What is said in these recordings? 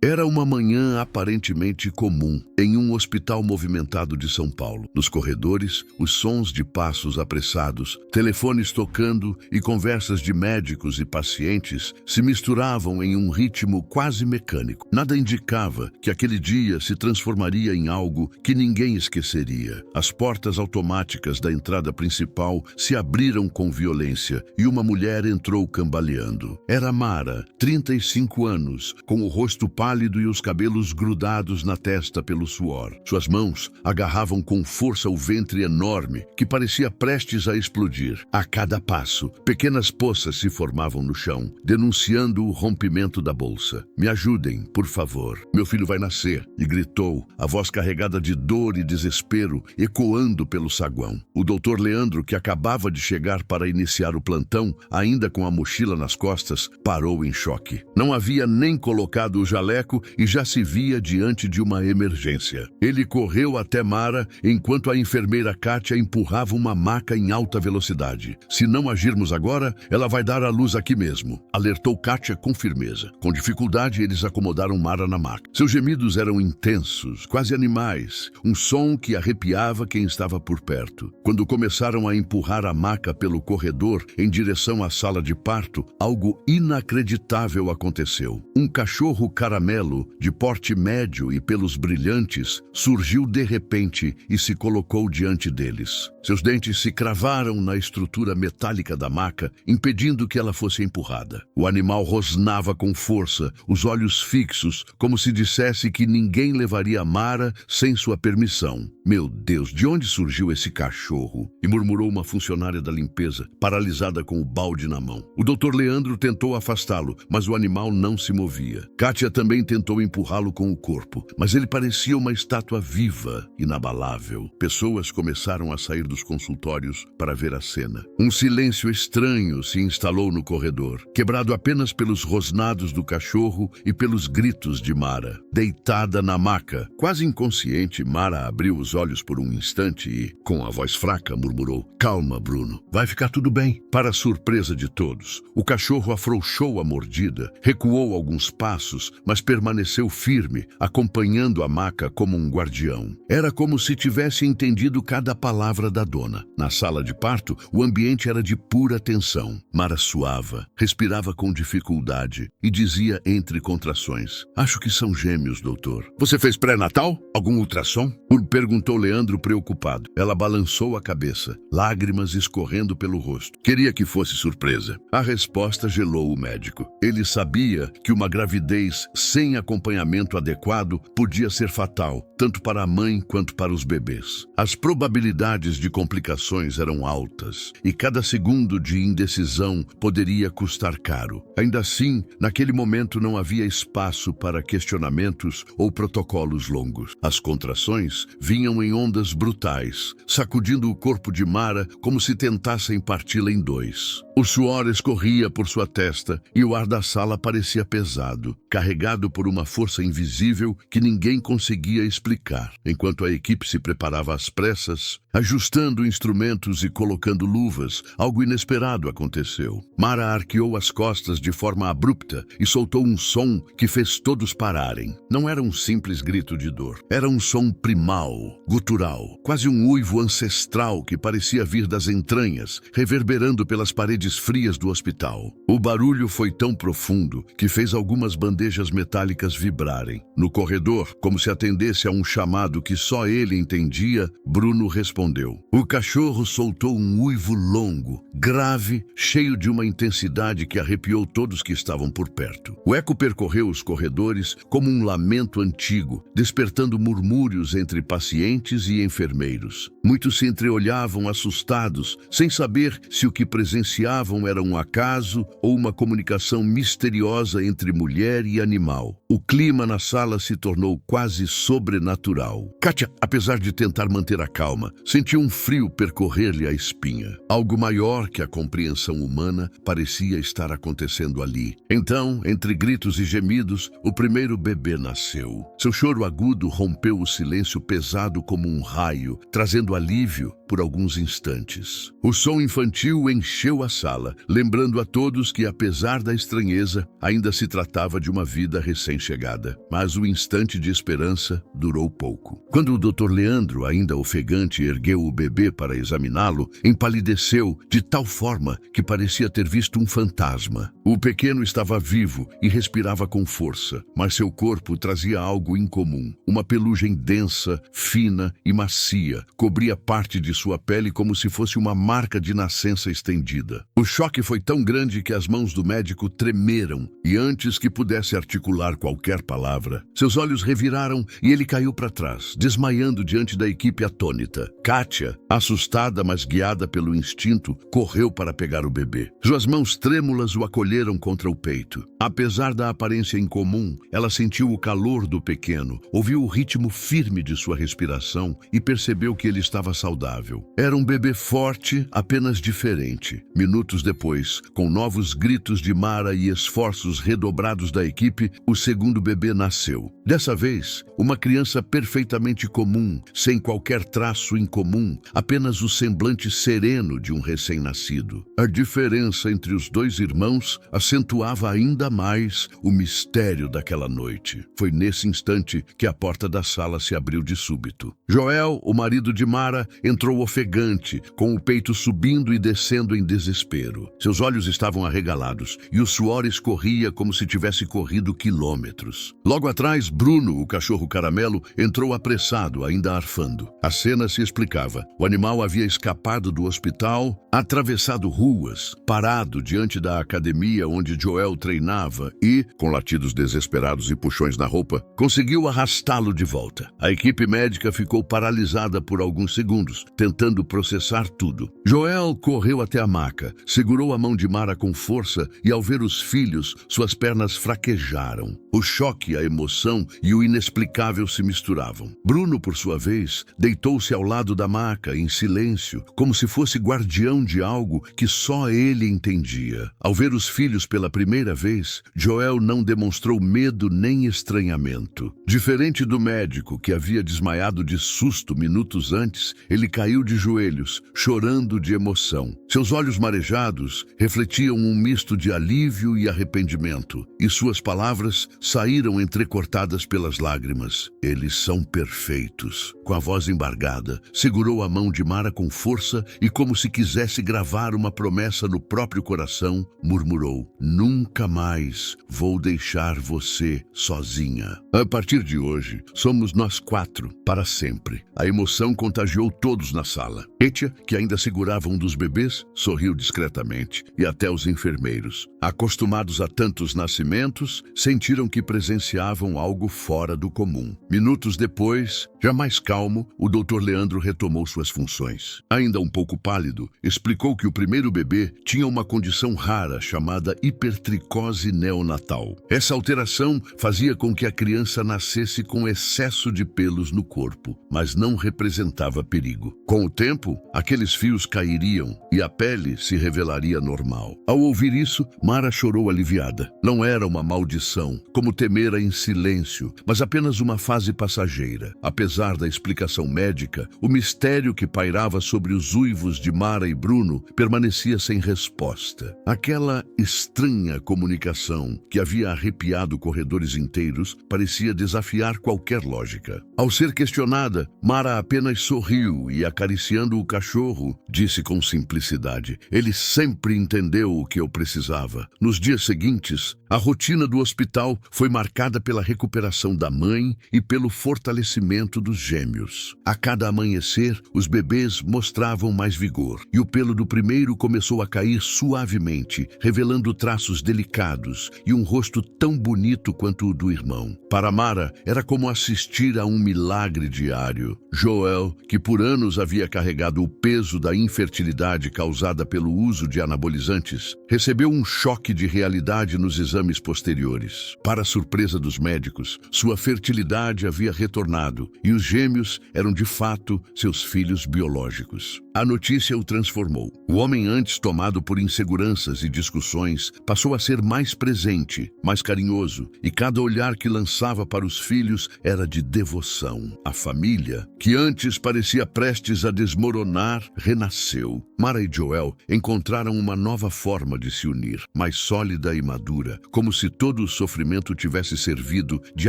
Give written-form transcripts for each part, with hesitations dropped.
Era uma manhã aparentemente comum em um hospital movimentado de São Paulo. Nos corredores, os sons de passos apressados, telefones tocando e conversas de médicos e pacientes se misturavam em um ritmo quase mecânico. Nada indicava que aquele dia se transformaria em algo que ninguém esqueceria. As portas automáticas da entrada principal se abriram com violência e uma mulher entrou cambaleando. Era Mara, 35 anos, com o rosto pálido e os cabelos grudados na testa pelo suor. Suas mãos agarravam com força o ventre enorme, que parecia prestes a explodir. A cada passo, pequenas poças se formavam no chão, denunciando o rompimento da bolsa. "Me ajudem, por favor. Meu filho vai nascer", e gritou, a voz carregada de dor e desespero, ecoando pelo saguão. O doutor Leandro, que acabava de chegar para iniciar o plantão, ainda com a mochila nas costas, parou em choque. Não havia nem colocado o jaleco e já se via diante de uma emergência. Ele correu até Mara enquanto a enfermeira Kátia empurrava uma maca em alta velocidade. "Se não agirmos agora, ela vai dar à luz aqui mesmo", alertou Kátia com firmeza. Com dificuldade, eles acomodaram Mara na maca. Seus gemidos eram intensos, quase animais, um som que arrepiava quem estava por perto. Quando começaram a empurrar a maca pelo corredor em direção à sala de parto, algo inacreditável aconteceu. Um cachorro caramelo, de porte médio e pelos brilhantes, surgiu de repente e se colocou diante deles. Seus dentes se cravaram na estrutura metálica da maca, impedindo que ela fosse empurrada. O animal rosnava com força, os olhos fixos, como se dissesse que ninguém levaria Mara sem sua permissão. "Meu Deus, de onde surgiu esse cachorro?", e murmurou uma funcionária da limpeza, paralisada com o balde na mão. O doutor Leandro tentou afastá-lo, mas o animal não se movia. Kátia também tentou empurrá-lo com o corpo, mas ele parecia uma estátua viva, inabalável. Pessoas começaram a sair dos consultórios para ver a cena. Um silêncio estranho se instalou no corredor, quebrado apenas pelos rosnados do cachorro e pelos gritos de Mara. Deitada na maca, quase inconsciente, Mara abriu os olhos por um instante e, com a voz fraca, murmurou: "Calma, Bruno, vai ficar tudo bem." Para a surpresa de todos, o cachorro afrouxou a mordida, recuou alguns passos, mas permaneceu firme, acompanhando a maca como um guardião. Era como se tivesse entendido cada palavra da dona. Na sala de parto, o ambiente era de pura tensão. Mara suava, respirava com dificuldade e dizia entre contrações: "Acho que são gêmeos, doutor." "Você fez pré-natal? Algum ultrassom?" Perguntou Leandro preocupado. Ela balançou a cabeça, lágrimas escorrendo pelo rosto. Queria que fosse surpresa. A resposta gelou o médico. Ele sabia que uma gravidez sem acompanhamento adequado podia ser fatal, tanto para a mãe quanto para os bebês. As probabilidades de complicações eram altas, e cada segundo de indecisão poderia custar caro. Ainda assim, naquele momento não havia espaço para questionamentos ou protocolos longos. As contrações vinham em ondas brutais, sacudindo o corpo de Mara como se tentassem parti-la em dois. O suor escorria por sua testa e o ar da sala parecia pesado, carregado por uma força invisível que ninguém conseguia explicar. Enquanto a equipe se preparava às pressas, ajustando instrumentos e colocando luvas, algo inesperado aconteceu. Mara arqueou as costas de forma abrupta e soltou um som que fez todos pararem. Não era um simples grito de dor. Era um som primal, gutural, quase um uivo ancestral que parecia vir das entranhas, reverberando pelas paredes frias do hospital. O barulho foi tão profundo que fez algumas bandejas metálicas vibrarem. No corredor, como se atendesse a um chamado que só ele entendia, Bruno respondeu. O cachorro soltou um uivo longo, grave, cheio de uma intensidade que arrepiou todos que estavam por perto. O eco percorreu os corredores como um lamento antigo, despertando murmúrios entre pacientes e enfermeiros. Muitos se entreolhavam assustados, sem saber se o que presenciavam era um acaso ou uma comunicação misteriosa entre mulher e animal. O clima na sala se tornou quase sobrenatural. Kátia, apesar de tentar manter a calma, sentiu um frio percorrer-lhe a espinha. Algo maior que a compreensão humana parecia estar acontecendo ali. Então, entre gritos e gemidos, o primeiro bebê nasceu. Seu choro agudo rompeu o silêncio pesado como um raio, trazendo alívio por alguns instantes. O som infantil encheu a sala, lembrando a todos que, apesar da estranheza, ainda se tratava de uma vida recém-chegada. Mas o instante de esperança durou pouco. Quando o Dr. Leandro, ainda ofegante, ergueu o bebê para examiná-lo, empalideceu de tal forma que parecia ter visto um fantasma. O pequeno estava vivo e respirava com força, mas seu corpo trazia algo incomum. Uma pelugem densa, fina e macia cobria parte de sua pele como se fosse uma marca de nascença estendida. O choque foi tão grande que as mãos do médico tremeram e, antes que pudesse articular qualquer palavra, seus olhos reviraram e ele caiu para trás, desmaiando diante da equipe atônita. Kátia, assustada mas guiada pelo instinto, correu para pegar o bebê. Suas mãos trêmulas o acolheram contra o peito. Apesar da aparência incomum, ela sentiu o calor do pequeno, ouviu o ritmo firme de sua respiração e percebeu que ele estava saudável. Era um bebê forte, apenas diferente. Minutos depois, com novos gritos de Mara e esforços redobrados da equipe, o segundo bebê nasceu. Dessa vez, uma criança perfeitamente comum, sem qualquer traço incomum, apenas o semblante sereno de um recém-nascido. A diferença entre os dois irmãos acentuava ainda mais o mistério daquela noite. Foi nesse instante que a porta da sala se abriu de súbito. Joel, o marido de Mara, entrou ofegante, com o peito subindo e descendo em desespero. Seus olhos estavam arregalados e o suor escorria como se tivesse corrido quilômetros. Logo atrás, Bruno, o cachorro caramelo, entrou apressado, ainda arfando. A cena se explicava. O animal havia escapado do hospital, atravessado ruas, parado diante da academia onde Joel treinava e, com latidos desesperados e puxões na roupa, conseguiu arrastá-lo de volta. A equipe médica ficou paralisada por alguns segundos, tentando processar tudo. Joel correu até a maca, segurou a mão de Mara com força e, ao ver os filhos, suas pernas fraquejaram. O choque, a emoção e o inexplicável se misturavam. Bruno, por sua vez, deitou-se ao lado da maca, em silêncio, como se fosse guardião de algo que só ele entendia. Ao ver os filhos pela primeira vez, Joel não demonstrou medo nem estranhamento. Diferente do médico, que havia desmaiado de susto minutos antes, ele caiu de joelhos, chorando de emoção. Seus olhos marejados refletiam um misto de alívio e arrependimento, e suas palavras saíram entrecortadas pelas lágrimas. Eles são perfeitos. Com a voz embargada, segurou a mão de Mara com força e, como se quisesse gravar uma promessa no próprio coração, murmurou: "Nunca mais vou deixar você sozinha. A partir de hoje, somos nós 4, para sempre." A emoção contagiou todos na sala. Etia, que ainda segurava um dos bebês, sorriu discretamente, e até os enfermeiros, acostumados a tantos nascimentos, sentiram que presenciavam algo fora do comum. Minutos depois, já mais calmo, o Dr. Leandro retomou suas funções. Ainda um pouco pálido, explicou que o primeiro bebê tinha uma condição rara chamada hipertricose neonatal. Essa alteração fazia com que a criança nascesse com excesso de pelos no corpo, mas não representava perigo. Com o tempo, aqueles fios cairiam e a pele se revelaria normal. Ao ouvir isso, Mara chorou aliviada. Não era uma maldição, como temera em silêncio, mas apenas uma fase passageira. Apesar da explicação médica, o mistério que pairava sobre os uivos de Mara e Bruno permanecia sem resposta. Aquela estranha comunicação que havia arrepiado corredores inteiros parecia desafiar qualquer lógica. Ao ser questionada, Mara apenas sorriu e, acariciando o cachorro, disse com simplicidade: "Ele sempre entendeu o que eu precisava." Nos dias seguintes, a rotina do hospital foi marcada pela recuperação da mãe e pelo fortalecimento dos gêmeos. A cada amanhecer, os bebês mostravam mais vigor, e o pelo do primeiro começou a cair suavemente, revelando traços delicados e um rosto tão bonito quanto o do irmão. Para Mara, era como assistir a um milagre diário. Joel, que por anos havia carregado o peso da infertilidade causada pelo uso de anabolizantes, recebeu um choque de realidade nos exames posteriores. Para a surpresa dos médicos, sua fertilidade havia retornado e os gêmeos eram de fato seus filhos biológicos. A notícia o transformou. O homem, antes tomado por inseguranças e discussões, passou a ser mais presente, mais carinhoso, e cada olhar que lançava para os filhos era de devoção. A família, que antes parecia prestes prestes a desmoronar, renasceu. Mara e Joel encontraram uma nova forma de se unir, mais sólida e madura, como se todo o sofrimento tivesse servido de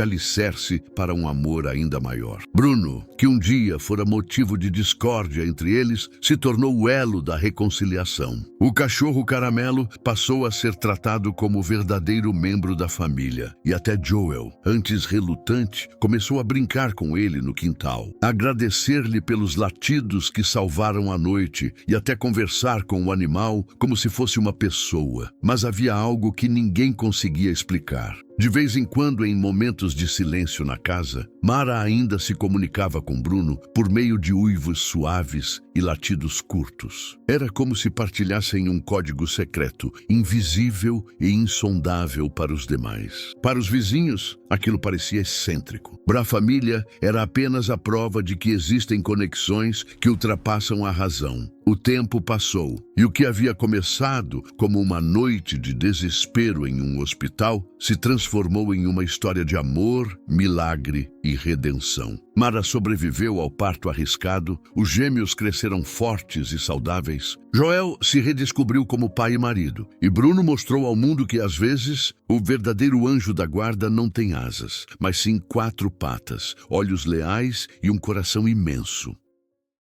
alicerce para um amor ainda maior. Bruno, que um dia fora motivo de discórdia entre eles, se tornou o elo da reconciliação. O cachorro Caramelo passou a ser tratado como o verdadeiro membro da família, e até Joel, antes relutante, começou a brincar com ele no quintal, agradecer-lhe pelos latidos que salvaram a noite e até conversar com o animal como se fosse uma pessoa. Mas havia algo que ninguém conseguia explicar. De vez em quando, em momentos de silêncio na casa, Mara ainda se comunicava com Bruno por meio de uivos suaves e latidos curtos. Era como se partilhassem um código secreto, invisível e insondável para os demais. Para os vizinhos, aquilo parecia excêntrico. Para a família, era apenas a prova de que existem conexões que ultrapassam a razão. O tempo passou, e o que havia começado como uma noite de desespero em um hospital se transformou em uma história de amor, milagre e redenção. Mara sobreviveu ao parto arriscado, os gêmeos cresceram fortes e saudáveis. Joel se redescobriu como pai e marido, e Bruno mostrou ao mundo que, às vezes, o verdadeiro anjo da guarda não tem asas, mas sim 4 patas, olhos leais e um coração imenso.